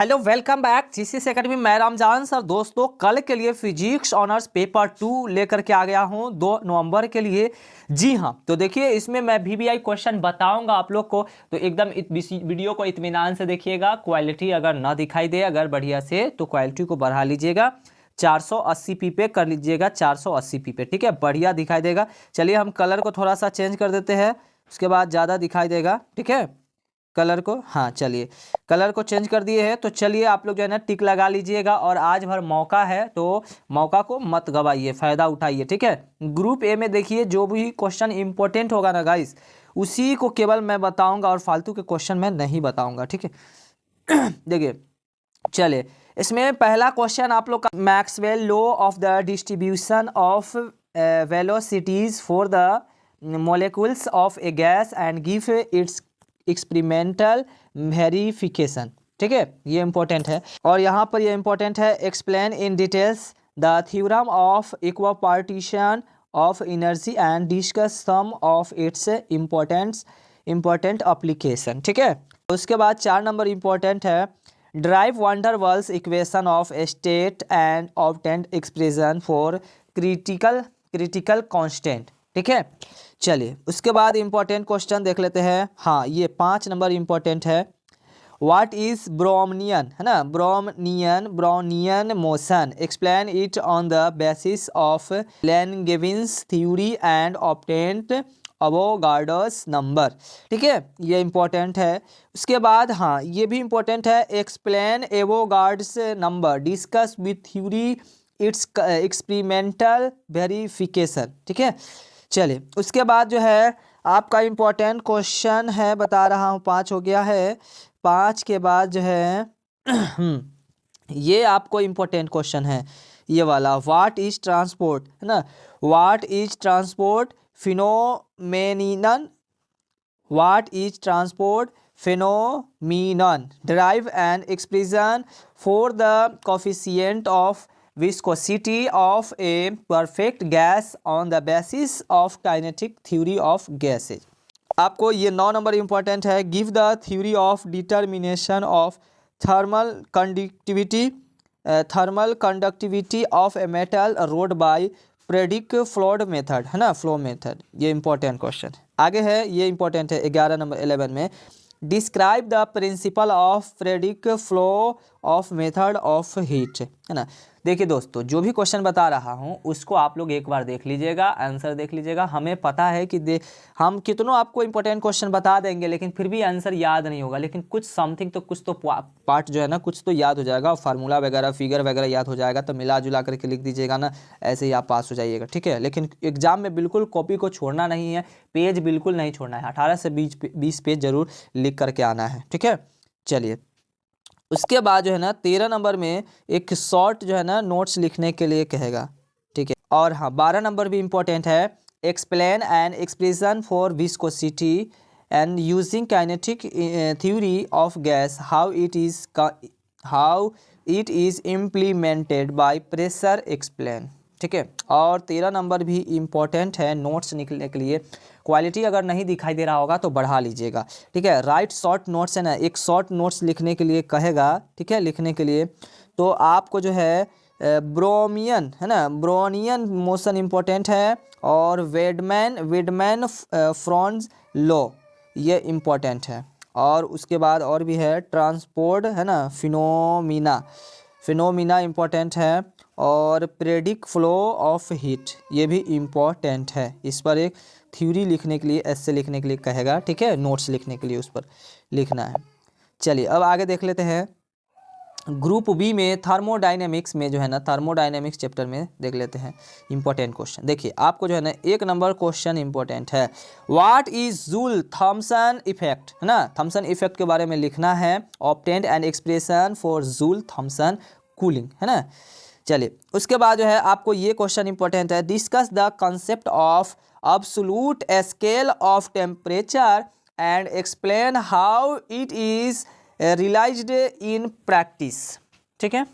Hello welcome back GCS academy. मैं Ramjan sir. दोस्तों कल के लिए फिजिक्स ऑनर्स पेपर 2 लेकर के आ गया हूं 2 नवंबर के लिए। जी हां, तो देखिए इसमें मैं वीवीआई क्वेश्चन बताऊंगा आप लोग को, तो एकदम वीडियो को इत्मीनान से देखिएगा। क्वालिटी अगर ना दिखाई दे अगर बढ़िया से तो क्वालिटी को बढ़ा लीजिएगा, 480p पे कर लीजिएगा, 480p पे, ठीक है, बढ़िया दिखाई देगा। चलिए हम कलर को थोड़ा सा चेंज कर देते हैं, उसके बाद ज़्यादा दिखाई देगा, ठीक है। कलर को, हाँ चलिए कलर को चेंज कर दिए हैं। तो चलिए आप लोग जो है ना टिक लगा लीजिएगा, और आज भर मौका है तो मौका को मत गवाइए, फ़ायदा उठाइए, ठीक है। ग्रुप ए में देखिए जो भी क्वेश्चन इंपॉर्टेंट होगा ना गाइस, उसी को केवल मैं बताऊंगा और फालतू के क्वेश्चन मैं नहीं बताऊंगा, ठीक है। देखिए चलिए, इसमें पहला क्वेश्चन आप लोग का, Maxwell law of the distribution of velocities for the molecules of A gas and give its experimental verification, ठीक है, ये इंपॉर्टेंट है। और यहाँ पर ये इंपॉर्टेंट है, explain in details the theorem of equipartition of energy and discuss some of its important application, ठीक है। उसके बाद 4 नंबर इंपॉर्टेंट है, derive Van der Waals equation of state and obtained expression for critical constant, ठीक है। चलिए उसके बाद इंपॉर्टेंट क्वेश्चन देख लेते हैं। हाँ, ये 5 नंबर इंपॉर्टेंट है। व्हाट इज ब्रोमनियन, है ना, Brownian motion, explain it on the basis of Langevin's theory and obtained Avogadro's number, ठीक है, ये इंपॉर्टेंट है। उसके बाद हाँ ये भी इंपॉर्टेंट है, explain Avogadro's number, discuss with theory its experimental verification, ठीक है। चलिए उसके बाद जो है आपका इम्पोर्टेंट क्वेश्चन है, बता रहा हूँ, 5 हो गया है। 5 के बाद जो है ये आपको इम्पोर्टेंट क्वेश्चन है, ये वाला, व्हाट इज ट्रांसपोर्ट, है ना, what is transport phenomenon, what is transport phenomenon, derive an expression for the coefficient of viscosity of a perfect gas on the basis of kinetic theory of gases। आपको ये 9 number important है, give the theory of determination of thermal conductivity of a metal road by predict flowed method, है ना, flow method, ये important question आगे है। ये important है 11 नंबर 11 में, describe the principle of predict flow of method of heat, है ना। देखिए दोस्तों जो भी क्वेश्चन बता रहा हूँ उसको आप लोग एक बार देख लीजिएगा, आंसर देख लीजिएगा। हमें पता है कि हम कितनों आपको इंपॉर्टेंट क्वेश्चन बता देंगे, लेकिन फिर भी आंसर याद नहीं होगा, लेकिन कुछ समथिंग तो कुछ तो पार्ट जो है ना कुछ तो याद हो जाएगा, फार्मूला वगैरह फिगर वगैरह याद हो जाएगा, तो मिला जुला करके लिख दीजिएगा ना, ऐसे ही आप पास हो जाइएगा, ठीक है। लेकिन एग्जाम में बिल्कुल कॉपी को छोड़ना नहीं है, पेज बिल्कुल नहीं छोड़ना है, 18 से 20 पेज जरूर लिख करके आना है, ठीक है। चलिए उसके बाद जो है ना 13 नंबर में एक शॉर्ट जो है ना नोट्स लिखने के लिए कहेगा, ठीक है। और हाँ 12 नंबर भी इंपॉर्टेंट है, explain N expression for viscosity and using kinetic theory of gas, how it is implemented by pressure, explain, ठीक है। और 13 नंबर भी इम्पॉर्टेंट है नोट्स निकलने के लिए। क्वालिटी अगर नहीं दिखाई दे रहा होगा तो बढ़ा लीजिएगा, ठीक है। राइट शॉर्ट नोट्स, है ना, एक शॉर्ट नोट्स लिखने के लिए कहेगा, ठीक है। लिखने के लिए तो आपको जो है ब्रोमियन, है ना, ब्रोनियन मोशन इम्पोर्टेंट है, और वेडमैन फ्रॉन्स लॉ, ये इम्पोर्टेंट है। और उसके बाद और भी है ट्रांसपोर्ट, है ना, फिनोमिना इम्पोर्टेंट है, और प्रेडिक्ट फ्लो ऑफ हीट, ये भी इम्पोर्टेंट है। इस पर एक थ्योरी लिखने के लिए, ऐसे लिखने के लिए कहेगा, ठीक है, नोट्स लिखने के लिए उस पर लिखना है। चलिए अब आगे देख लेते हैं। ग्रुप बी में थर्मोडायनेमिक्स में जो है ना, थर्मोडायनेमिक्स चैप्टर में देख लेते हैं इंपॉर्टेंट क्वेश्चन। देखिए आपको जो है ना 1 नंबर क्वेश्चन इंपॉर्टेंट है, what is Joule Thomson effect, है ना, थॉमसन इफेक्ट के बारे में लिखना है, obtained an expression for Joule Thomson cooling, है ना। चलिए उसके बाद जो है आपको ये क्वेश्चन इंपॉर्टेंट है, discuss the concept of absolute scale of temperature and explain how it is realized in practice, ठीक है।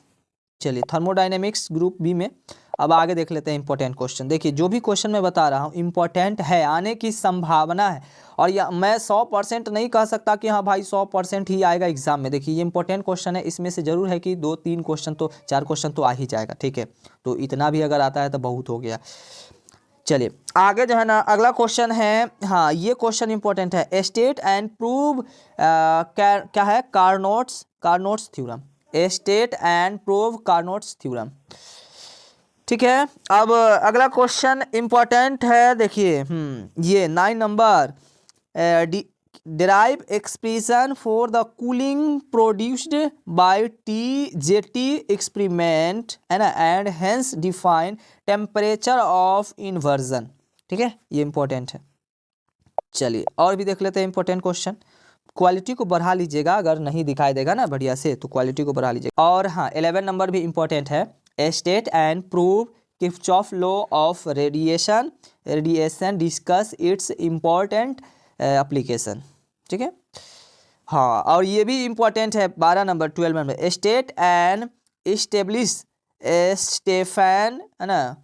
चलिए थर्मोडायनेमिक्स ग्रुप बी में अब आगे देख लेते हैं इंपॉर्टेंट क्वेश्चन। देखिए जो भी क्वेश्चन मैं बता रहा हूँ इंपॉर्टेंट है, आने की संभावना है, और या मैं 100% नहीं कह सकता कि हाँ भाई 100% ही आएगा एग्जाम में। देखिए ये इंपॉर्टेंट क्वेश्चन है, इसमें से जरूर है कि 2-3 क्वेश्चन तो 4 क्वेश्चन तो आ ही जाएगा, ठीक है। तो इतना भी अगर आता है तो बहुत हो गया। चलिए आगे जो है ना अगला क्वेश्चन है, हाँ ये क्वेश्चन इंपॉर्टेंट है। स्टेट एंड प्रूव क्या है, Carnot's theorem. State and prove Carnot's theorem, ठीक है। अब अगला क्वेश्चन इंपॉर्टेंट है, देखिए ये 9 number, derive expression for the cooling produced by TJT experiment and hence define temperature of inversion, ठीक है। ये इंपॉर्टेंट है। चलिए और भी देख लेते हैं इंपॉर्टेंट क्वेश्चन। क्वालिटी को बढ़ा लीजिएगा, अगर नहीं दिखाई देगा ना बढ़िया से तो क्वालिटी को बढ़ा लीजिएगा। और हाँ 11 नंबर भी इंपॉर्टेंट है। State and prove Kirchhoff law of radiation discuss its important application, ठीक है। हाँ और ये भी इम्पॉर्टेंट है 12 number 12 number, state and establish Stefan है ना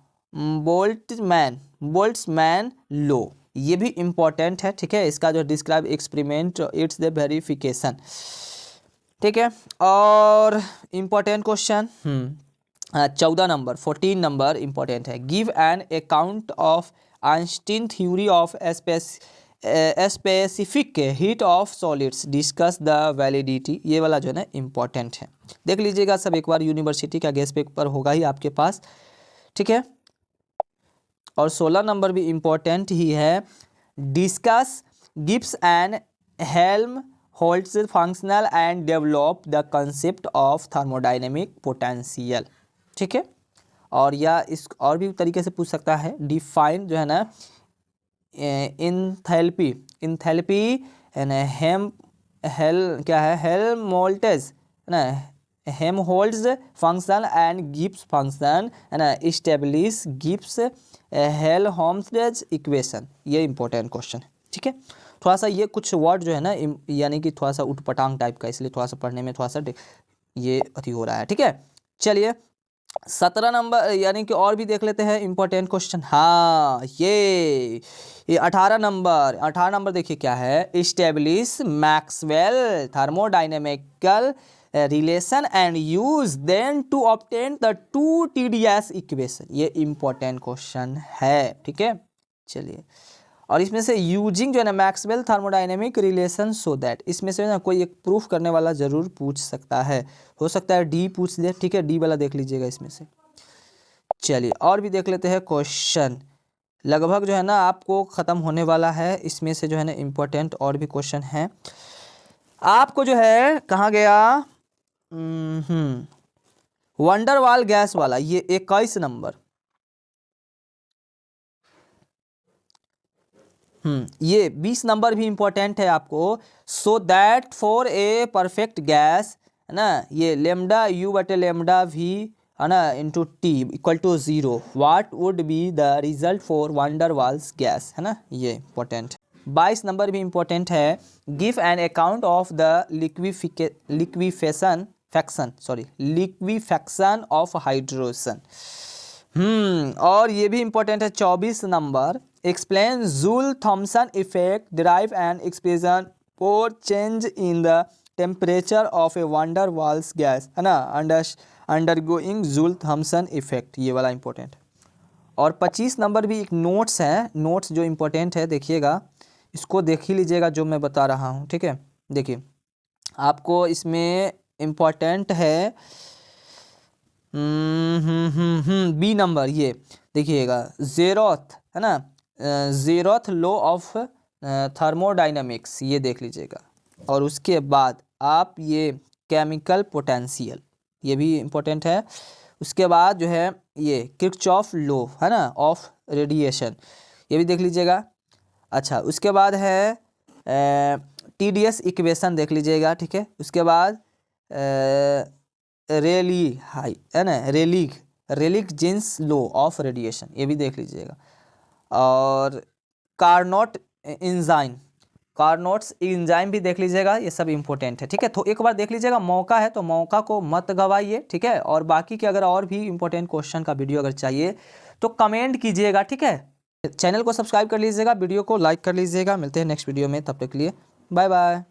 बोल्ट्जमैन लॉ, ये भी इम्पॉर्टेंट है, ठीक है। इसका जो describe experiment its the verification, ठीक है। और important question 14 number 14 number important है। Give an account of Einstein theory of specific heat of solids discuss the validity, ये वाला जो है ना इम्पॉर्टेंट है। देख लीजिएगा सब एक बार, यूनिवर्सिटी का गेस्ट पेपर होगा ही आपके पास, ठीक है। और 16 नंबर भी इम्पोर्टेंट ही है। Discuss Gibbs and Helmholtz functional and develop the concept of thermodynamic potential, ठीक है। और या इस और भी तरीके से पूछ सकता है, डिफाइन जो है ना इंथैल्पी एंड हेल्महोल्ट्ज ना Helmholtz function and Gibbs function है ना इस्टेब्लिश गिब्स हेल्महोल्ट्ज इक्वेशन, ये इंपॉर्टेंट क्वेश्चन है, ठीक है। थोड़ा सा ये कुछ वर्ड जो है ना यानी कि थोड़ा सा उटपटांग टाइप का, इसलिए थोड़ा सा पढ़ने में थोड़ा सा ये अति हो रहा है, ठीक है। चलिए 17 नंबर यानी कि और भी देख लेते हैं इंपॉर्टेंट क्वेश्चन। हाँ ये 18 नंबर देखिए क्या है, establish Maxwell thermodynamical relation and use them to obtain the 2 TdS equation, ये इंपॉर्टेंट क्वेश्चन है, ठीक है। चलिए और इसमें से यूजिंग जो है ना Maxwell thermodynamic relation so that, इसमें से ना कोई एक प्रूफ करने वाला जरूर पूछ सकता है, हो सकता है डी पूछ ले, ठीक है। डी वाला देख लीजिएगा इसमें से। चलिए और भी देख लेते हैं क्वेश्चन, लगभग जो है ना आपको ख़त्म होने वाला है। इसमें से जो है ना इम्पोर्टेंट और भी क्वेश्चन है आपको, जो है कहाँ गया, वंडरवाल गैस वाला, ये 21 नंबर, ये 20 नंबर भी इंपॉर्टेंट है आपको। So that for a perfect gas है ना, ये लेमडा यू बटे लेमडा वी है ना into T equal to 0, what would be the result for Van der Waals gas, है ना, ये इंपॉर्टेंट। 22 नंबर भी इंपॉर्टेंट है। Give an account of the liquefaction of hydrogen, और ये भी इंपॉर्टेंट है। 24 number, explain Joule Thomson effect, derive an expression for change in the temperature of a wonder Waals gas, है ना, अंडरगोइंग जूल थॉमसन इफेक्ट, ये वाला important. और 25 number भी एक नोट्स है, नोट्स जो इंपॉर्टेंट है देखिएगा, इसको देख ही लीजिएगा जो मैं बता रहा हूँ, ठीक है। देखिए आपको इसमें इम्पॉर्टेंट है बी नंबर, ये देखिएगा ज़ेरोथ है ना, ज़ेरोथ लॉ ऑफ थर्मोडायनामिक्स, ये देख लीजिएगा। और उसके बाद आप ये केमिकल पोटेंशियल, ये भी इम्पोर्टेंट है। उसके बाद जो है ये किरचॉफ लॉ है ना ऑफ रेडिएशन, ये भी देख लीजिएगा। अच्छा उसके बाद है TdS इक्वेशन देख लीजिएगा, ठीक है। उसके बाद रेली हाई है ना Rayleigh Jeans law of radiation, ये भी देख लीजिएगा। और कार्नोट इंजाइम कार्नोट्स एंजाइम भी देख लीजिएगा, ये सब इंपॉर्टेंट है, ठीक है। तो एक बार देख लीजिएगा, मौका है तो मौका को मत गवाइए, ठीक है। और बाकी के अगर और भी इंपॉर्टेंट क्वेश्चन का वीडियो अगर चाहिए तो कमेंट कीजिएगा, ठीक है। चैनल को सब्सक्राइब कर लीजिएगा, वीडियो को लाइक कर लीजिएगा। मिलते हैं नेक्स्ट वीडियो में, तब तक के लिए बाय बाय।